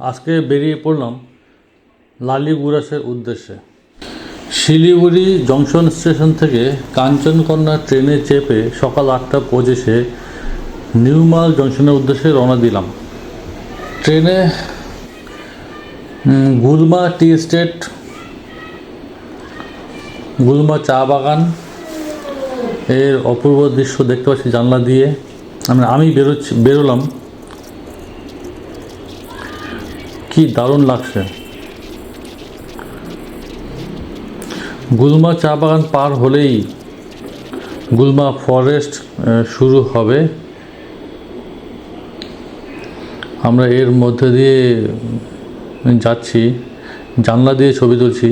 আজকে বেরিয়ে পড়লাম লালিগুড়াসের উদ্দেশ্যে। শিলিগুড়ি জংশন স্টেশন থেকে কাঞ্চনকন্যা ট্রেনে চেপে সকাল 8:25 নিউমাল জংশনের উদ্দেশ্যে রওনা দিলাম। ট্রেনে গুলমা টি এস্টেট, গুলমা চা বাগান এর অপূর্ব দৃশ্য দেখতে পাচ্ছি জানলা দিয়ে। আমি বেরোলাম, কি দারুণ লাগছে। গুলমা চা বাগান পার হলেই গুলমা ফরেস্ট শুরু হবে। আমরা এর মধ্যে দিয়ে যাচ্ছি, জানলা দিয়ে ছবি তুলছি।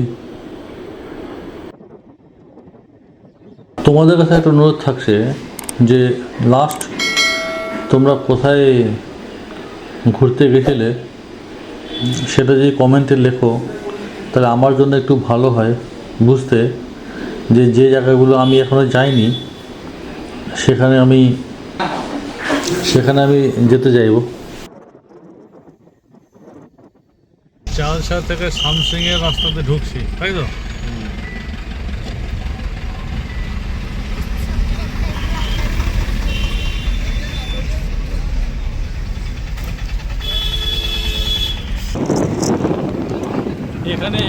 তোমাদের কাছে একটা অনুরোধ থাকছে যে লাস্ট তোমরা কোথায় ঘুরতে গেছিলে সেটা যদি কমেন্টে লেখো, তাহলে আমার জন্য একটু ভালো হয় বুঝতে, যে জায়গাগুলো আমি এখনও যাইনি সেখানে আমি যেতে চাইব। চালসা থেকে সামসিংয়ের রাস্তাতে ঢুকছি, তাই তো?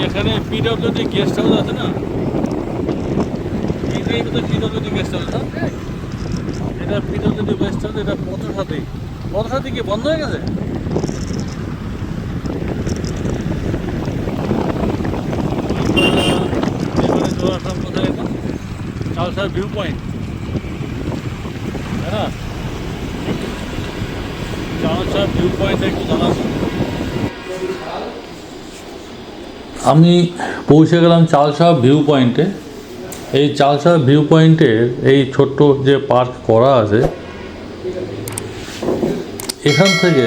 এখানে পিডব্লিউডি গেস্ট হাউস আছে না, এটাই তো পিডব্লিউডি গেস্ট হাউস না? এটা পিডব্লিউডি গেস্ট হাউস। এটা পথসাথী কি বন্ধ হয়ে গেছে? এবারে চলে আসলাম কোথায় এখন? চালসার ভিউ পয়েন্ট, তাই না? চালসার ভিউ পয়েন্টে একটু জানাচ্ছি। আমি পৌঁছে গেলাম চালসা ভিউ পয়েন্টে। এই চালসা ভিউ পয়েন্টের এই ছোট্ট যে পার্ক করা আছে, এখান থেকে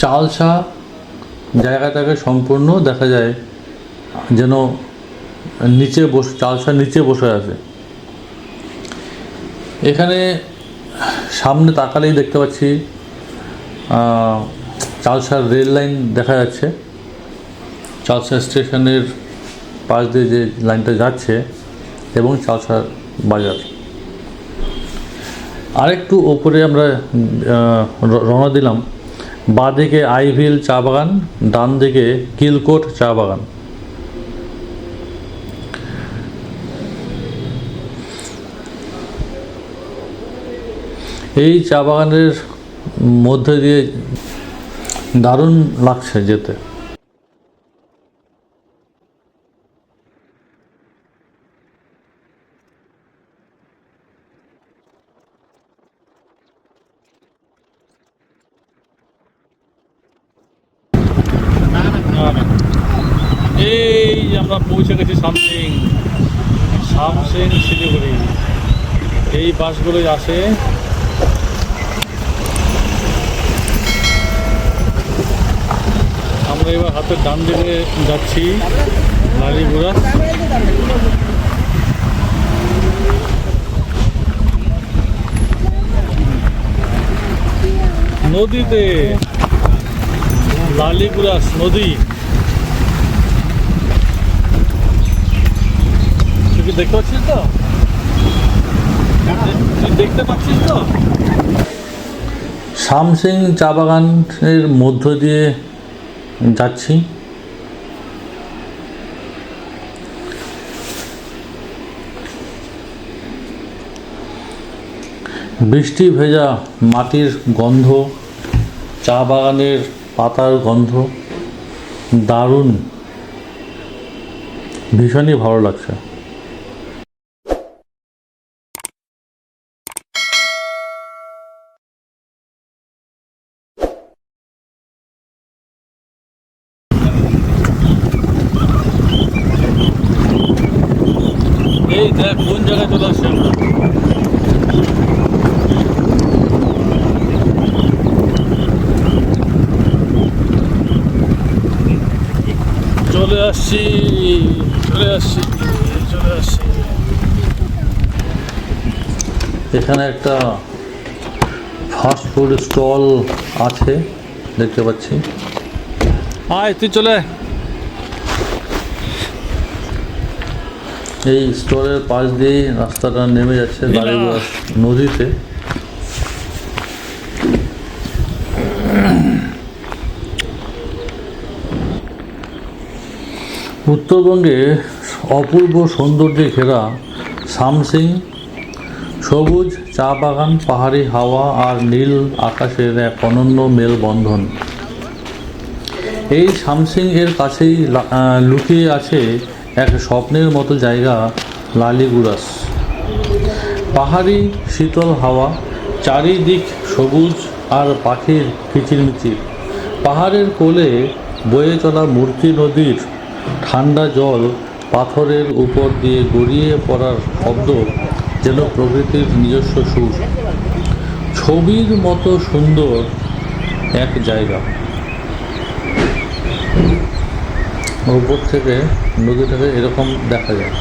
চালসা জায়গাটাকে সম্পূর্ণ দেখা যায়, যেন চালসা নিচে বসে আছে। এখানে সামনে তাকালেই দেখতে পাচ্ছি চালসার রেল লাইন দেখা যাচ্ছে। চালসা স্টেশনের পাশ দিয়ে যে লাইনটা যাচ্ছে এবং চালসার বাজার। আরেকটু ওপরে আমরা রওনা দিলাম। বাঁ দিকে আইভিল চা বাগান, ডান দিকে কিলকোট চা বাগান। এই চা বাগানের মধ্যে দিয়ে দারুণ লাগছে যেতে। এই আমরা পৌঁছে গেছি সামসিং শিলিগুড়ি। এই বাসগুলোই আসে। আমরা এবার হাতের ডান দিকে যাচ্ছি লালিগুড়া। নদীতে লালিগুড়াস নদী, তুই দেখতে পাচ্ছিস তো? দেখতে পাচ্ছিস তো? সামসিং চা বাগানের মধ্য দিয়ে যাচ্ছি। বৃষ্টি ভেজা মাটির গন্ধ, চা বাগানের পাতার গন্ধ দারুণ, ভীষণই ভালো লাগছে। এই দেখ কোন জায়গায় চলে আসছে। চলে আসছি। এখানে একটা ফাস্ট ফুড স্টল আছে দেখতে পাচ্ছি। আয় তুই চলে আয়। এই স্টোরের পাশ দিয়ে রাস্তাটা নেমে যাচ্ছে লালিগুড়া নদীতে। উত্তরবঙ্গে অপূর্ব সৌন্দর্যে ঘেরা সামসিং, সবুজ চা বাগান, পাহাড়ি হাওয়া আর নীল আকাশের এক অনন্য মেলবন্ধন। এই সামসিং এর কাছেই লুকিয়ে আছে এক স্বপ্নের মতো জায়গা, লালিগুড়াস। পাহাড়ি শীতল হাওয়া, চারিদিক সবুজ আর পাখির কিচিরমিচির। পাহাড়ের কোলে বয়ে চলা মূর্তি নদীর ঠান্ডা জল পাথরের উপর দিয়ে গড়িয়ে পড়ার শব্দ যেন প্রকৃতির নিজস্ব সুর। ছবির মতো সুন্দর এক জায়গা। উপর থেকে নদীটাকে এরকম দেখা যায়।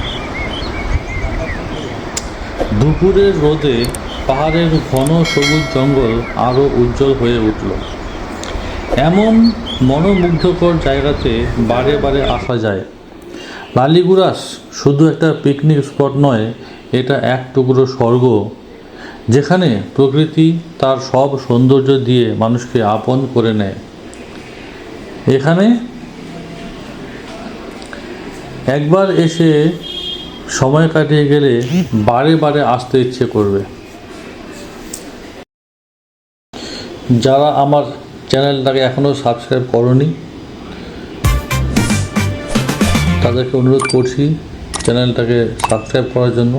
দুপুরের রোদে পাহাড়ের ঘন সবুজ জঙ্গল আরও উজ্জ্বল হয়ে উঠল। এমন মনোমুগ্ধকর জায়গাতে বারে বারে আসা যায়। লালিগুড়াস শুধু একটা পিকনিক স্পট নয়, এটা এক টুকরো স্বর্গ, যেখানে প্রকৃতি তার সব সৌন্দর্য দিয়ে মানুষকে আপন করে নেয়। এখানে একবার এসে সময় কাটিয়ে গেলে বারে বারে আসতে ইচ্ছে করবে। যারা আমার চ্যানেলটাকে এখনও সাবস্ক্রাইব করনি তাদেরকে অনুরোধ করছি চ্যানেলটাকে সাবস্ক্রাইব করার জন্য।